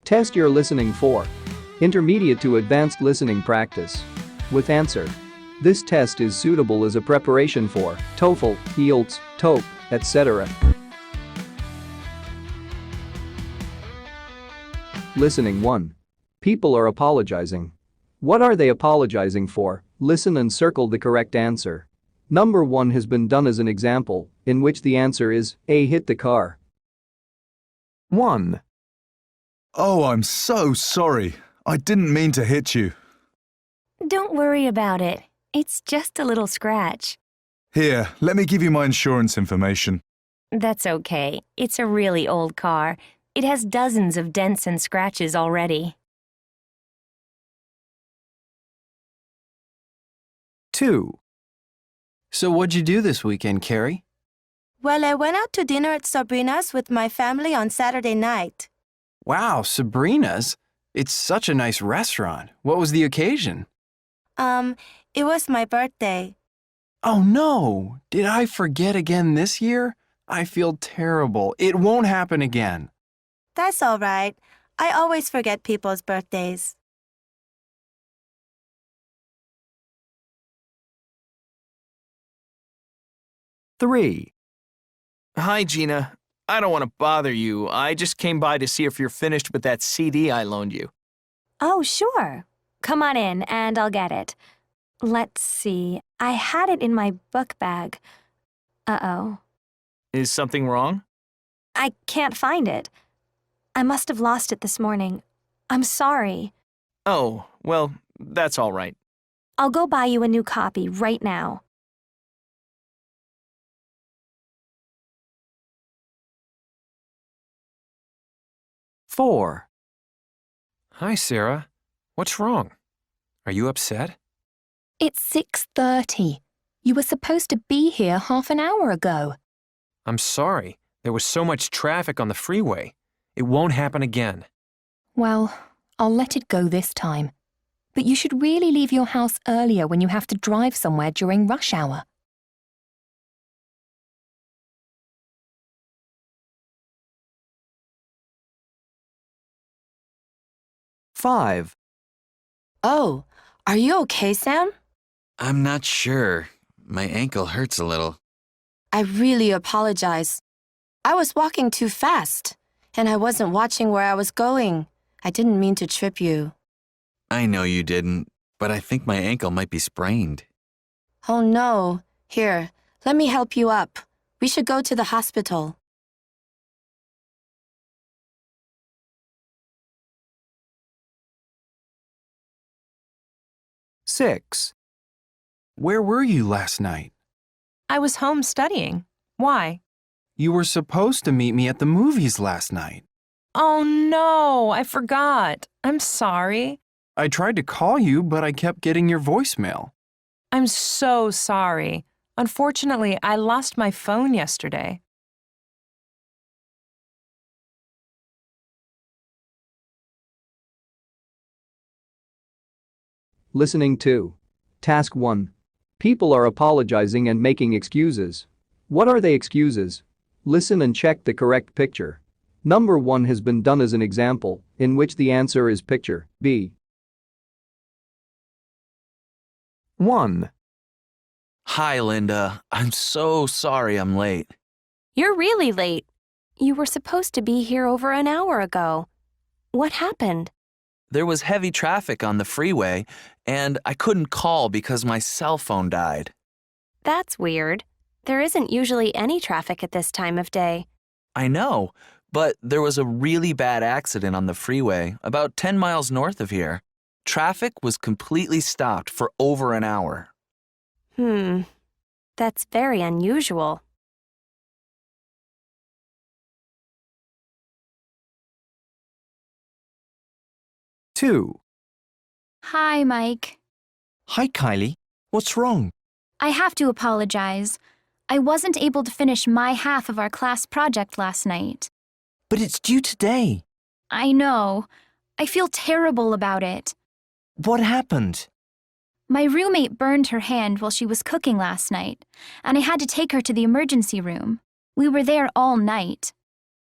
Test your listening for intermediate to advanced listening practice. With answer. This test is suitable as a preparation for TOEFL, IELTS, TOEFL, etc. Listening 1. People are apologizing. What are they apologizing for? Listen and circle the correct answer. Number 1 has been done as an example, in which the answer is A. Hit the car. 1. Oh, I'm so sorry. I didn't mean to hit you. Don't worry about it. It's just a little scratch. Here, let me give you my insurance information. That's okay. It's a really old car. It has dozens of dents and scratches already. 2. So what'd you do this weekend, Carrie? Well, I went out to dinner at Sabrina's with my family on Saturday night. Wow, Sabrina's? It's such a nice restaurant. What was the occasion? It was my birthday. Oh no! Did I forget again this year? I feel terrible. It won't happen again. That's all right. I always forget people's birthdays. 3. Hi, Gina. I don't want to bother you. I just came by to see if you're finished with that CD I loaned you. Oh, sure. Come on in and I'll get it. Let's see. I had it in my book bag. Uh-oh. Is something wrong? I can't find it. I must have lost it this morning. I'm sorry. Oh, well, that's all right. I'll go buy you a new copy right now. 4. Hi, Sarah. What's wrong? Are you upset? It's 6:30. You were supposed to be here half an hour ago. I'm sorry. There was so much traffic on the freeway. It won't happen again. Well, I'll let it go this time. But you should really leave your house earlier when you have to drive somewhere during rush hour. 5. Oh, are you okay, Sam? I'm not sure. My ankle hurts a little. I really apologize. I was walking too fast, and I wasn't watching where I was going. I didn't mean to trip you. I know you didn't, but I think my ankle might be sprained. Oh no. Here, let me help you up. We should go to the hospital. 6. Where were you last night? I was home studying. Why? You were supposed to meet me at the movies last night. Oh no, I forgot. I'm sorry. I tried to call you, but I kept getting your voicemail. I'm so sorry. Unfortunately, I lost my phone yesterday. Listening 2. Task 1. People are apologizing and making excuses. What are they excuses? Listen and check the correct picture. Number 1 has been done as an example, in which the answer is picture B. 1. Hi, Linda. I'm so sorry I'm late. You're really late. You were supposed to be here over an hour ago. What happened? There was heavy traffic on the freeway, and I couldn't call because my cell phone died. That's weird. There isn't usually any traffic at this time of day. I know, but there was a really bad accident on the freeway about 10 miles north of here. Traffic was completely stopped for over an hour. That's very unusual. 2. Hi, Mike. Hi, Kylie. What's wrong? I have to apologize. I wasn't able to finish my half of our class project last night. But it's due today. I know. I feel terrible about it. What happened? My roommate burned her hand while she was cooking last night, and I had to take her to the emergency room. We were there all night.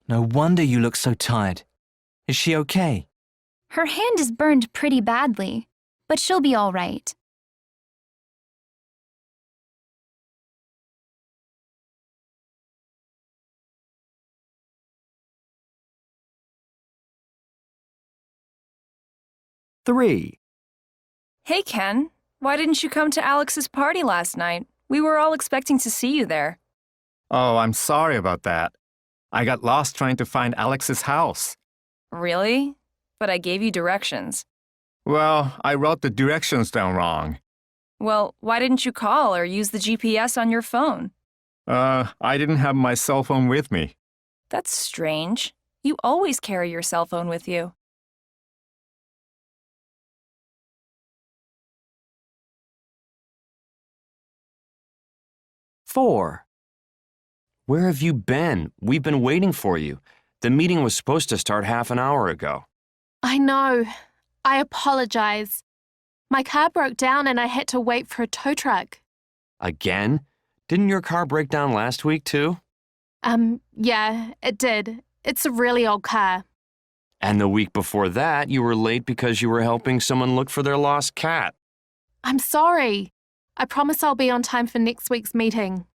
No wonder you look so tired. Is she okay? Her hand is burned pretty badly, but she'll be all right. Three. Hey, Ken. Why didn't you come to Alex's party last night? We were all expecting to see you there. Oh, I'm sorry about that. I got lost trying to find Alex's house. Really? But I gave you directions. Well, I wrote the directions down wrong. Well, why didn't you call or use the GPS on your phone? I didn't have my cell phone with me. That's strange. You always carry your cell phone with you. Four. Where have you been? We've been waiting for you. The meeting was supposed to start half an hour ago. I know. I apologize. My car broke down and I had to wait for a tow truck. Again? Didn't your car break down last week, too? Yeah, it did. It's a really old car. And the week before that, you were late because you were helping someone look for their lost cat. I'm sorry. I promise I'll be on time for next week's meeting.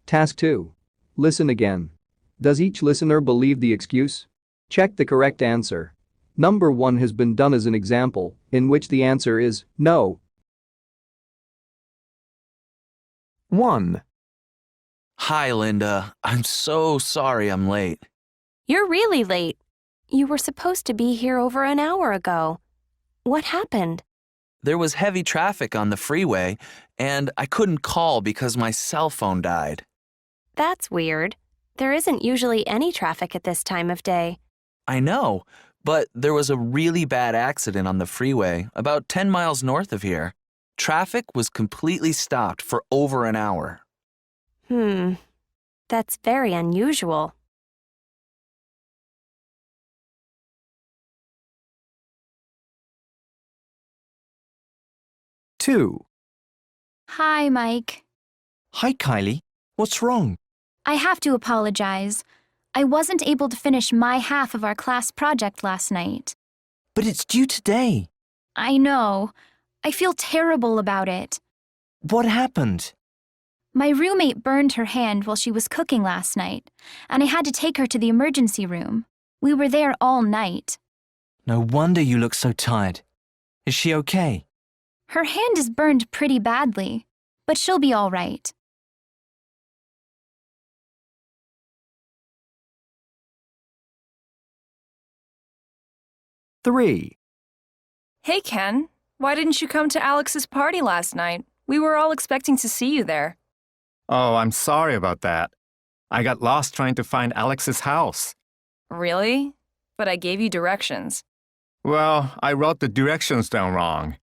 Task 2. Listen again. Does each listener believe the excuse? Check the correct answer. Number 1 has been done as an example, in which the answer is no. 1. Hi, Linda. I'm so sorry I'm late. You're really late. You were supposed to be here over an hour ago. What happened? There was heavy traffic on the freeway, and I couldn't call because my cell phone died. That's weird. There isn't usually any traffic at this time of day. I know, but there was a really bad accident on the freeway about 10 miles north of here. Traffic was completely stopped for over an hour. That's very unusual. Two. Hi, Mike. Hi, Kylie. What's wrong? I have to apologize. I wasn't able to finish my half of our class project last night. But it's due today. I know. I feel terrible about it. What happened? My roommate burned her hand while she was cooking last night, and I had to take her to the emergency room. We were there all night. No wonder you look so tired. Is she okay? Her hand is burned pretty badly, but she'll be all right. Three. Hey, Ken. Why didn't you come to Alex's party last night? We were all expecting to see you there. Oh, I'm sorry about that. I got lost trying to find Alex's house. Really? But I gave you directions. Well, I wrote the directions down wrong.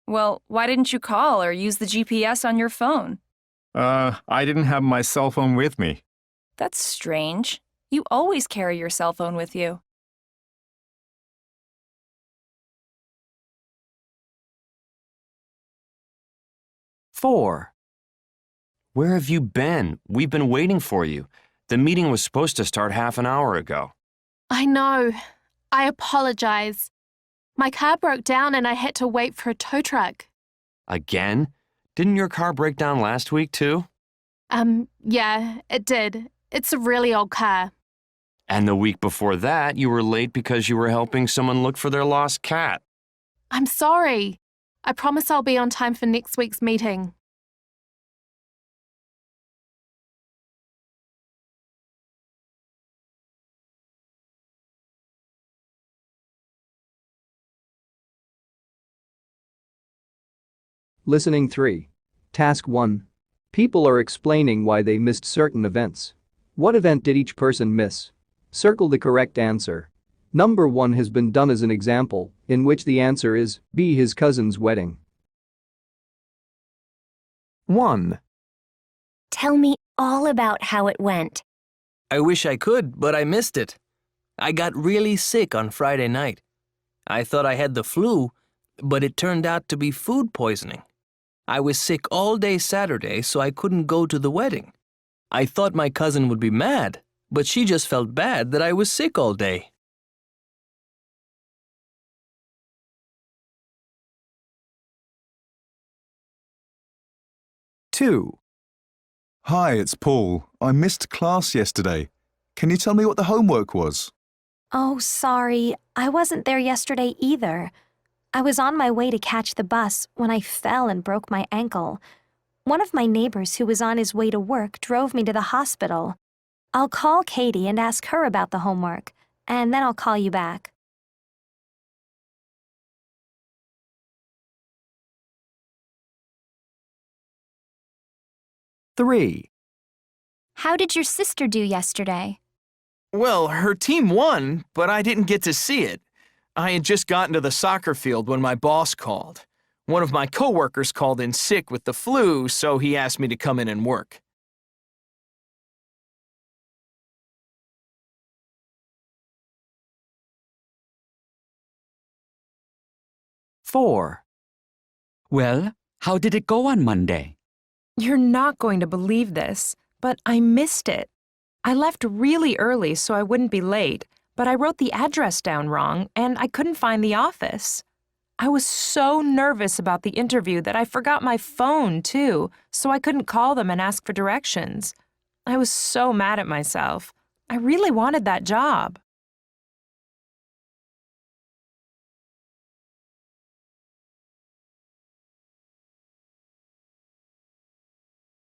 Well, why didn't you call or use the GPS on your phone? I didn't have my cell phone with me. That's strange. You always carry your cell phone with you. Four. Where have you been? We've been waiting for you. The meeting was supposed to start half an hour ago. I know. I apologize. My car broke down and I had to wait for a tow truck. Again? Didn't your car break down last week, too? Yeah, it did. It's a really old car. And the week before that, you were late because you were helping someone look for their lost cat. I'm sorry. I promise I'll be on time for next week's meeting. Listening 3. Task 1. People are explaining why they missed certain events. What event did each person miss? Circle the correct answer. Number 1 has been done as an example, in which the answer is B. His cousin's wedding. 1. Tell me all about how it went. I wish I could, but I missed it. I got really sick on Friday night. I thought I had the flu, but it turned out to be food poisoning. I was sick all day Saturday, so I couldn't go to the wedding. I thought my cousin would be mad, but she just felt bad that I was sick all day. Two. Hi, it's Paul. I missed class yesterday. Can you tell me what the homework was? Oh, sorry. I wasn't there yesterday either. I was on my way to catch the bus when I fell and broke my ankle. One of my neighbors who was on his way to work drove me to the hospital. I'll call Katie and ask her about the homework, and then I'll call you back. Three. How did your sister do yesterday? Well, her team won, but I didn't get to see it. I had just gotten to the soccer field when my boss called. One of my coworkers called in sick with the flu, so he asked me to come in and work. Four. Well, how did it go on Monday? You're not going to believe this, but I missed it. I left really early so I wouldn't be late, but I wrote the address down wrong and I couldn't find the office. I was so nervous about the interview that I forgot my phone, too, so I couldn't call them and ask for directions. I was so mad at myself. I really wanted that job.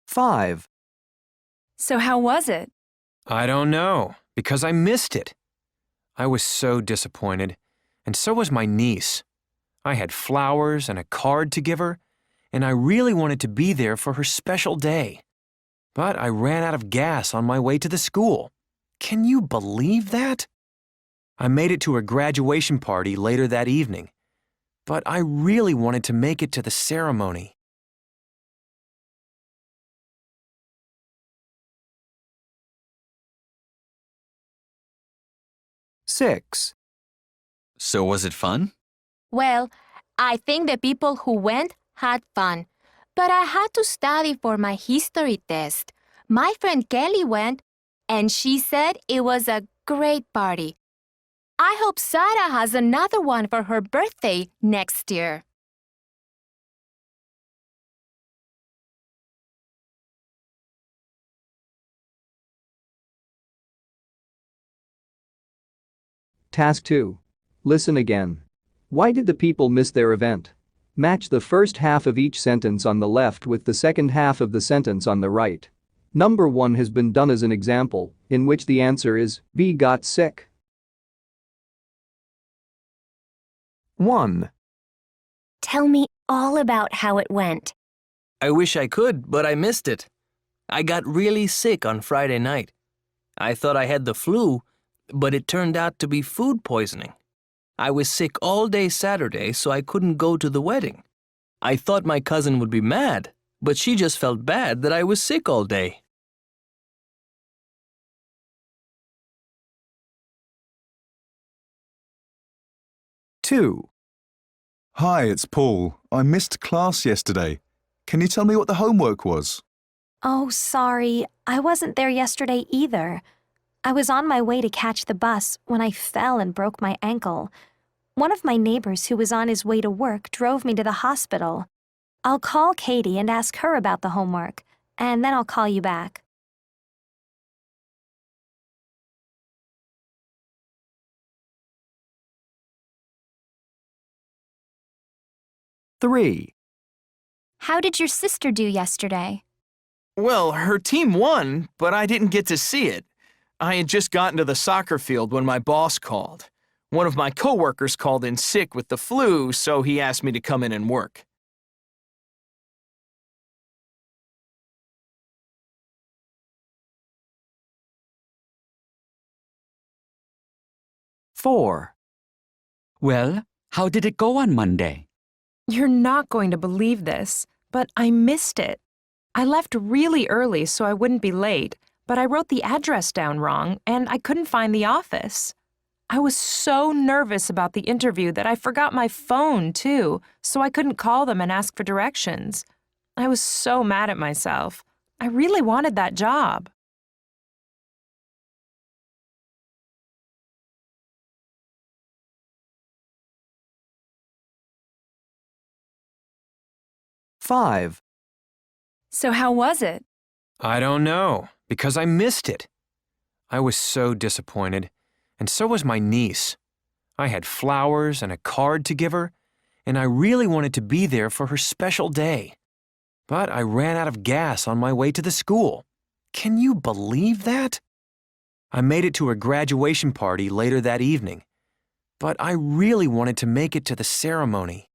Five. So how was it? I don't know, because I missed it. I was so disappointed, and so was my niece. I had flowers and a card to give her, and I really wanted to be there for her special day. But I ran out of gas on my way to the school. Can you believe that? I made it to a graduation party later that evening, but I really wanted to make it to the ceremony. Six. So was it fun? Well, I think the people who went had fun, but I had to study for my history test. My friend Kelly went, and she said it was a great party. I hope Sarah has another one for her birthday next year. Task 2. Listen again. Why did the people miss their event? Match the first half of each sentence on the left with the second half of the sentence on the right. Number 1 has been done as an example, in which the answer is B got sick. 1. Tell me all about how it went. I wish I could, but I missed it. I got really sick on Friday night. I thought I had the flu, but it turned out to be food poisoning. I was sick all day Saturday, so I couldn't go to the wedding. I thought my cousin would be mad, but she just felt bad that I was sick all day. Two. Hi, it's Paul. I missed class yesterday. Can you tell me what the homework was? Oh, sorry. I wasn't there yesterday either. I was on my way to catch the bus when I fell and broke my ankle. One of my neighbors who was on his way to work drove me to the hospital. I'll call Katie and ask her about the homework, and then I'll call you back. Three. How did your sister do yesterday? Well, her team won, but I didn't get to see it. I had just gotten to the soccer field when my boss called. One of my coworkers called in sick with the flu, so he asked me to come in and work. Four. Well, how did it go on Monday? You're not going to believe this, but I missed it. I left really early so I wouldn't be late, but I wrote the address down wrong and I couldn't find the office. I was so nervous about the interview that I forgot my phone, too, so I couldn't call them and ask for directions. I was so mad at myself. I really wanted that job. Five. So how was it? I don't know, because I missed it. I was so disappointed, and so was my niece. I had flowers and a card to give her, and I really wanted to be there for her special day. But I ran out of gas on my way to the school. Can you believe that? I made it to a graduation party later that evening, but I really wanted to make it to the ceremony.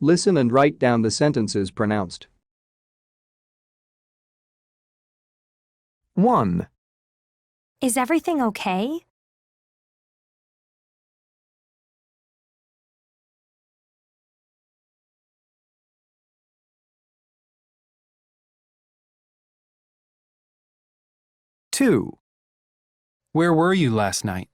Listen and write down the sentences pronounced. 1. Is everything okay? 2. Where were you last night?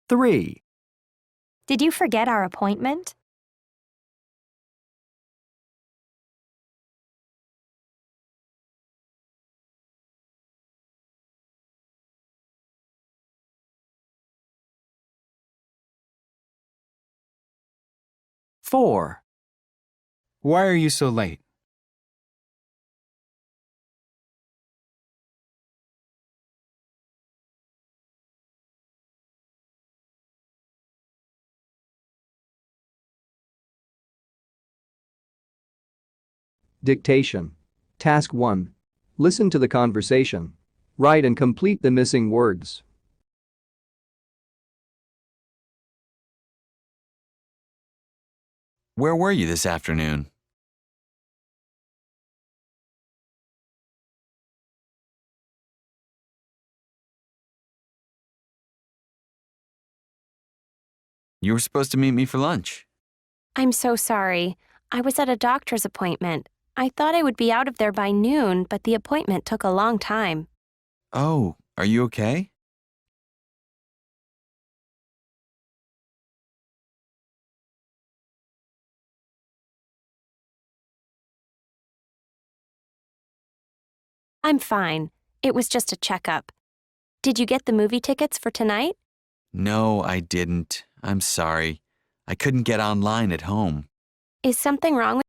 3. Did you forget our appointment? 4. Why are you so late? 5. Dictation. Task 1. Listen to the conversation. Write and complete the missing words. Where were you this afternoon? You were supposed to meet me for lunch. I'm so sorry. I was at a doctor's appointment. I thought I would be out of there by noon, but the appointment took a long time. Oh, are you okay? I'm fine. It was just a checkup. Did you get the movie tickets for tonight? No, I didn't. I'm sorry. I couldn't get online at home. Is something wrong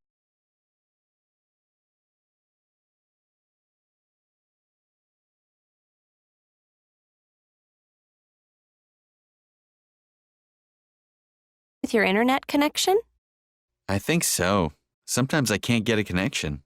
with your internet connection? I think so. Sometimes I can't get a connection.